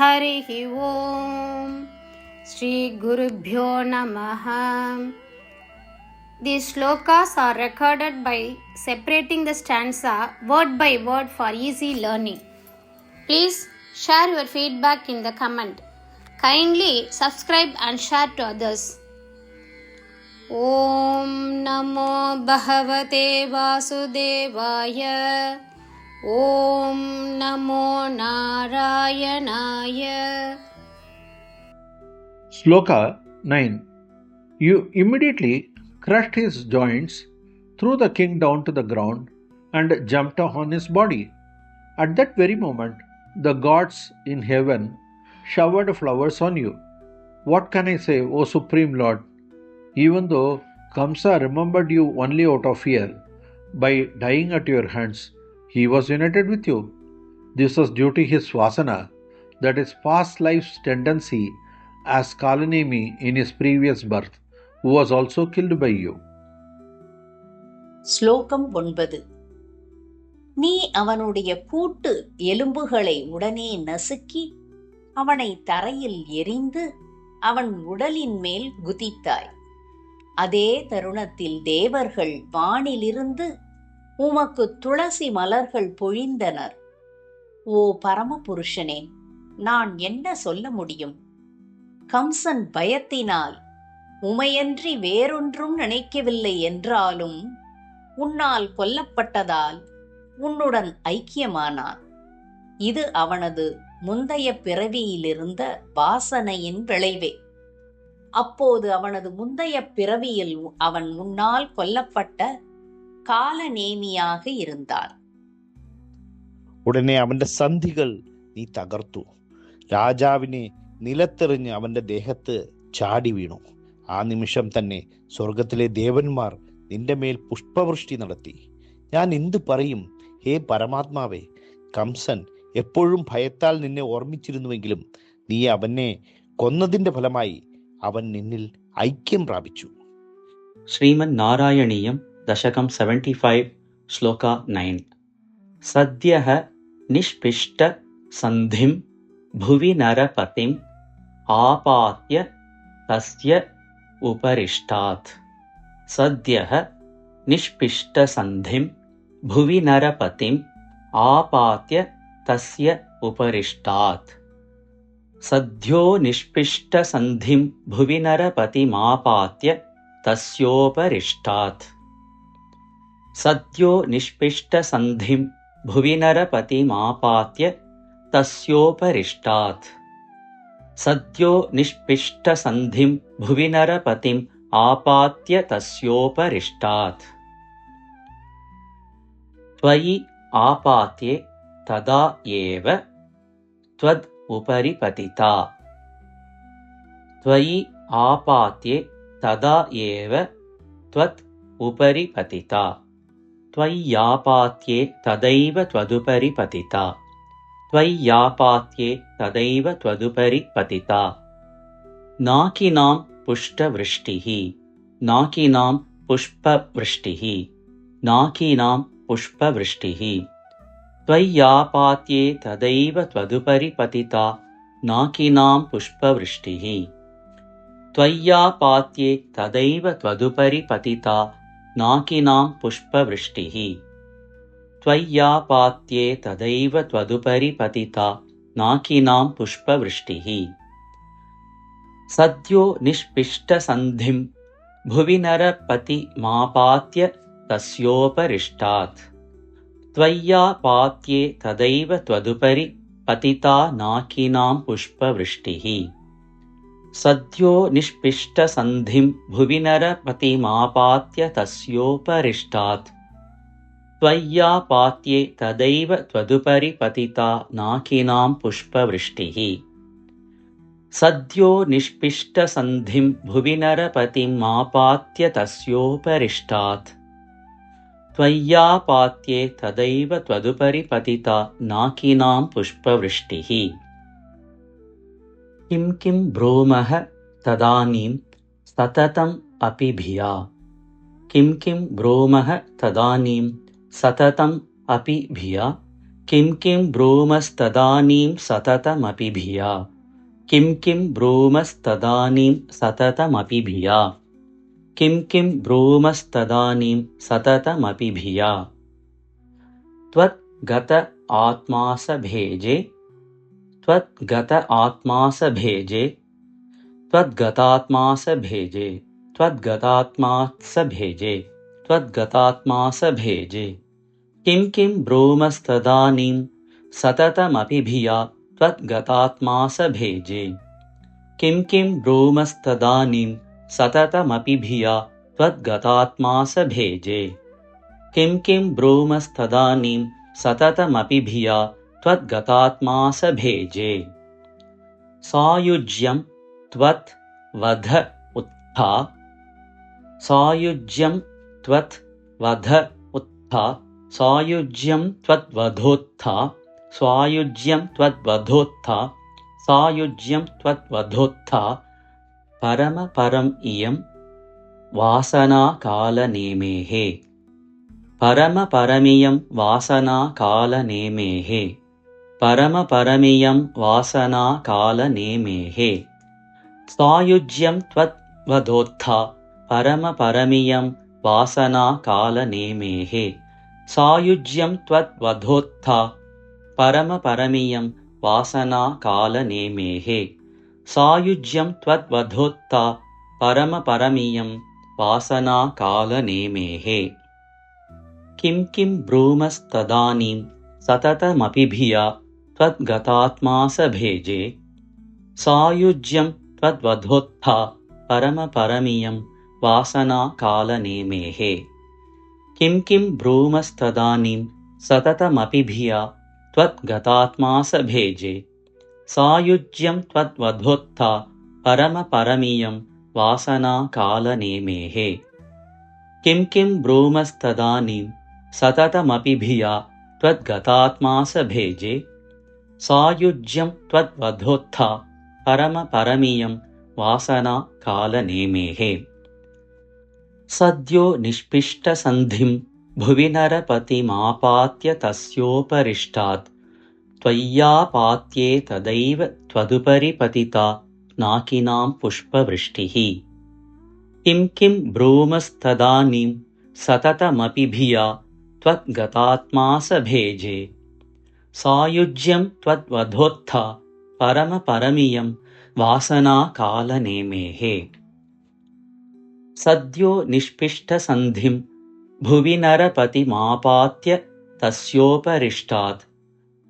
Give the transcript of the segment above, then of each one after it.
हरिः ओम् श्री गुरुभ्यो नमः. These slokas are recorded by separating the stanza word by word for easy learning. Please share your feedback in the comment. Kindly subscribe and share to others. Om Namo Bhagavate Vasudevaya. Om Namo Narayanaya. Sloka 9. You immediately crushed his joints, threw the king down to the ground, and jumped on his body. At that very moment, the gods in heaven showered flowers on you. What can I say, O Supreme Lord? Even though Kamsa remembered you only out of fear, by dying at your hands, he was united with you. This was due to his vasana, that is past life's tendency as Kalanemi in his previous birth, who was also killed by you. ஸ்லோகம் 9. நீ அவனுடைய பூட்டு எலும்புகளை உடனே நசுக்கி அவனை தரையில் எறிந்து அவன் உடலின் மேல் குதித்தாய். அதே தருணத்தில் தேவர்கள் வானிலிருந்து உமக்கு துளசி மலர்கள் பொழிந்தனர். ஓ பரமபுருஷனே, நான் என்ன சொல்ல முடியும்? கம்சன் பயத்தினால் உமையன்றி வேறொன்றும் நினைக்கவில்லை என்றாலும் உன்னால் கொல்லப்பட்டதால் உன்னுடன் ஐக்கியமானான். இது அவனது முந்தைய பிறவியிலிருந்த வாசனையின் விளைவே. அப்போது அவனது முந்தைய பிறவியில் அவன் உன்னால் கொல்லப்பட்ட കാലനേമിയാക இருந்தாൻ. ഉടനെ അവന്റെ സന്ധികൾ നീ തകർത്തു. രാജാവിനെ നിലത്തെറിഞ്ഞ് അവന്റെ ദേഹത്ത് ചാടി വീണു. ആ നിമിഷം തന്നെ സ്വർഗത്തിലെ ദേവന്മാർ നിന്റെ മേൽ പുഷ്പവൃഷ്ടി നടത്തി. ഞാൻ എന്തു പറയും ഹേ പരമാത്മാവേ? കംസൻ എപ്പോഴും ഭയത്താൽ നിന്നെ ഓർമ്മിച്ചിരുന്നുവെങ്കിലും നീ അവനെ കൊന്നതിന്റെ ഫലമായി അവൻ നിന്നിൽ ഐക്യം പ്രാപിച്ചു. ശ്രീമൻ നാരായണീയം ദശകം 75 ശ്ലോക 9. സദ്യഃ നിഷ്പിഷ്ട സന്ധിം ഭുവി നരപതിം ആപാത്യ തസ്യ ഉപരിഷ്ടാത്. സദ്യഃ നിഷ്പിഷ്ട സന്ധിം ഭുവി നരപതിം ആപാത്യ തസ്യ ഉപരിഷ്ടാത്. സദ്യോ നിഷ്പിഷ്ട സന്ധിം ഭുവി നരപതിമാപാത്യ തസ്യോപരിഷ്ടാത്. സദ്യോ നിഷ്പിഷ്ട സന്ധിം ഭുവി നരപതിമാപാത്യ തസ്യോപരിഷ്ടാത്. സദ്യോ നിഷ്പിഷ്ട സന്ധിം ഭുവി നരപതിം ആപാത്യ തസ്യോപരിഷ്ടാത്. ത്വയി ആപാത്യെ തദാ ഏവ ത്വദ് ഉപരി പതിതാ. ത്വയി ആപാത്യെ തദാ ഏവ ത്വദ് ഉപരി പതിതാ. ത്വയ്യാപാത്യെ തദൈവ ത്വദുപരി പതിതാ. ത്വയ്യാപാത്യെ തദൈവ ത്വദുപരി പതിതാ. നാകിനാം പുഷ്ടവൃഷ്ടിഃ. നാകിനാം പുഷ്പവൃഷ്ടിഃ. നാകിനാം പുഷ്പവൃഷ്ടിഃ. ത്വയ്യാപാത്യെ തദൈവ ത്വദുപരി പതിതാ. നാകിനാം പുഷ്പവൃഷ്ടിഃ. ത്വയ്യാപാത്യെ തദൈവ ത്വദുപരി പതിതാ. നാകിനാം പുഷ്പവൃഷ്ടിഃ. ത്വയ്യാപാത്യെ തദൈവ ത്വദുപരി പതിതാ. നാകിനാം പുഷ്പവൃഷ്ടിഃ. സദ്യോ നിഷ്പിഷ്ട സന്ധിം ഭുവി നരപതിമാപാത്യ തസ്യോപരിഷ്ടാത്. ത്വയ്യാപാത്യെ തദൈവ ത്വദുപരി പതിതാ. നാകിനാം പുഷ്പവൃഷ്ടിഃ. സദ്യോ നിഷ്പിഷ്ട സന്ധിം ഭുവി നരപതിമാപാത്യ തസ്യോപരിഷ്ടാത്. ത്വയ്യാപാത്യെ തദൈവ ത്വദുപരി പതിതാ. നാകിനാം പുഷ്പവൃഷ്ടിഃ. സദ്യോ നിഷ്പിഷ്ട സന്ധിം ഭുവി നരപതിമാപാത്യ തസ്യോപരിഷ്ടാത്. ത്വയ്യാപാത്യെ തദൈവ ത്വദുപരി പതിതാ. നാകിനാം പുഷ്പവൃഷ്ടിഃ. കിം കിം ബ്രൂമഃ തദാനീം സതതം അപി ഭിയാ. കിം കിം ബ്രൂമഃ തദാനീം സതതം അപി ഭിയാ. किं किं ब्रूमस्तदानीं सततमपि भिया किं किं ब्रूमस्तदानीं सततमपि भिया किं किं ब्रूमस्तदानीं सततमपि भिया त्वद्गत आत्मासभेजे त्वद्गत आत्मासभेजे त्वद्गतात्मासभेजे त्वद्गतात्मासभेजे त्वद्गतात्मासभेजे किं किं ब्रूमस्तदानीं सततमपि भिया त्वद्गतात्मासभेजे किं किं ब्रूमस्तदानीं सततमपि भिया त्वद्गतात्मासभेजे किं किं ब्रूमस्तदानीं सततमपि भिया त्वद्गतात्मासभेजे सायुज्यं त्वत् वध उत्था सायुज्यं त्वत् वध उत्था सायुज्यं त्वद्वधोत्था स्वायुज्यं त्वद्वधोत्था सायुज्यं त्वद्वधोत्था परमपरम् इयं वासनाकालनेमेः परमपरमियं वासनाकालनेमेः परमपरमियं वासनाकालनेमेः सायुज्यं त्वद्वधोत्था परमपरमियं वासनाकालनेमेः सायुज्यं त्वद्वधोत्था परमपरमियं वासनाकालनेमेः सायुज्यं त्वद्वधोत्था परमपरमियं वासनाकालनेमेः किं किं ब्रूमस्तदानीं सततमपि भिया त्वद्गतात्मासभेजे सायुज्यं त्वद्वधोत्था परमपरमियं वासनाकालनेमेः किं किं ब्रूमस्तदानीं सततमपि भिया त्वद्गतात्मासभेजे सायुज्यं त्वद्वधोत्था परमपरमियं वासनाकालनेमेः किं किं ब्रूमस्तदानीं सततमपि भिया त्वद्गतात्मासभेजे सायुज्यं त्वद्वधोत्था परमपरमियं वासनाकालनेमेः सद्यो निष्पिष्टसन्धिं भुवि नरपतिमापात्य तस्योपरिष्टात् त्वय्यापात्ये तदैव त्वदुपरि पतिता नाकिनां पुष्पवृष्टिः किं किं ब्रूमस्तदानीं सततमपि भिया त्वद्गतात्मासभेजे सायुज्यं त्वद्वधोत्था परमपरमियं वासनाकालनेमेः सद्यो निष्पिष्टसन्धिं भुवि नरपतिमापात्य तस्योपरिष्टात्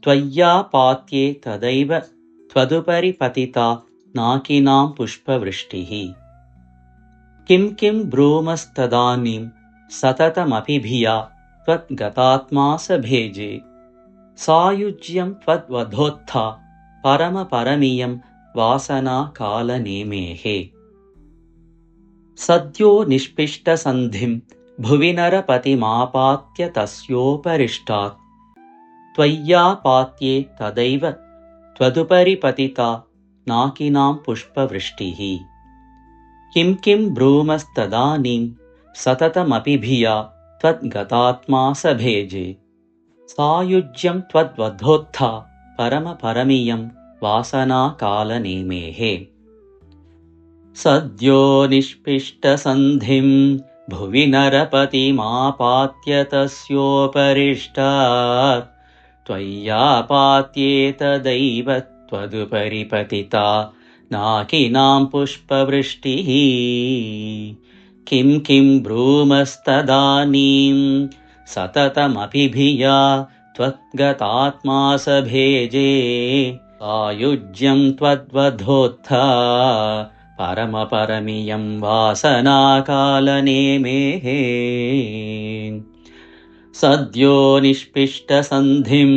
त्वय्यापात्ये तदैव त्वदुपरि पतिता नाकिनां पुष्पवृष्टिः किं किं ब्रूमस्तदानीं सततमपि भिया त्वद्गतात्मासभेजे सायुज्यं त्वद्वधोत्था परमपरमियं वासनाकालनेमेः सद्यो निष्पिष्टसन्धिं भुवि नरपतिमापात्य तस्योपरिष्टात् त्वय्यापात्ये तदैव त्वदुपरि पतिता नाकिनां पुष्पवृष्टिः किं किं ब्रूमस्तदानीं सततमपि भिया त्वद्गतात्मासभेजे सायुज्यं त्वद्वधोत्था परमपरमियं वासनाकालनेमेः सद्यो निष्पिष्टसन्धिं भुवि नरपतिमापात्य तस्योपरिष्टात् त्वय्यापात्ये तदैव त्वदुपरि पतिता नाकिनां पुष्पवृष्टिः किं किं ब्रूमस्तदानीं सततमपि भिया त्वद्गतात्मासभेजे सायुज्यं त्वद्वधोत्था परमपरमियं वासनाकालनेमेः सद्यो निष्पिष्टसन्धिं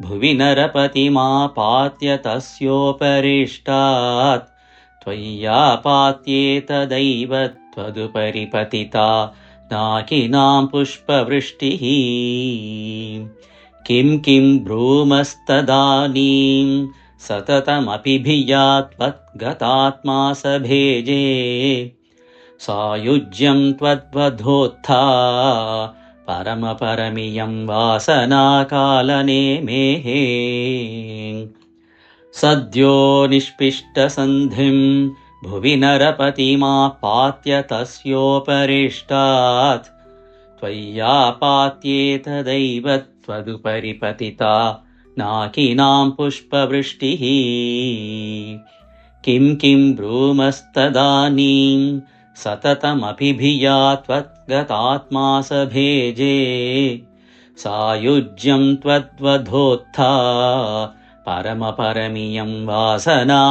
भुवि नरपतिमापात्य तस्योपरिष्टात् त्वय्यापात्ये तदैव त्वदुपरि पतिता नाकिनां पुष्पवृष्टिः किं किं ब्रूमस्तदानीं सततमपि भिया त्वद्गतात्मासभेजे सायुज्यं त्वद्वधोत्था परमपरमियं वासनाकालनेमेः सद्यो निष्पिष्टसन्धिं भुवि नरपतिमापात्य तस्योपरिष्टात् त्वय्यापात्येतदैव त्वदुपरि पतिता नाकिनां पुष्पवृष्टिः किं किं ब्रूमस्तदानीं सततमभिभिया त्वद्गतात्मा स भेजे सायुज्यं त्वद्वधोत्था परमपरमियं वासनाकालनेमेः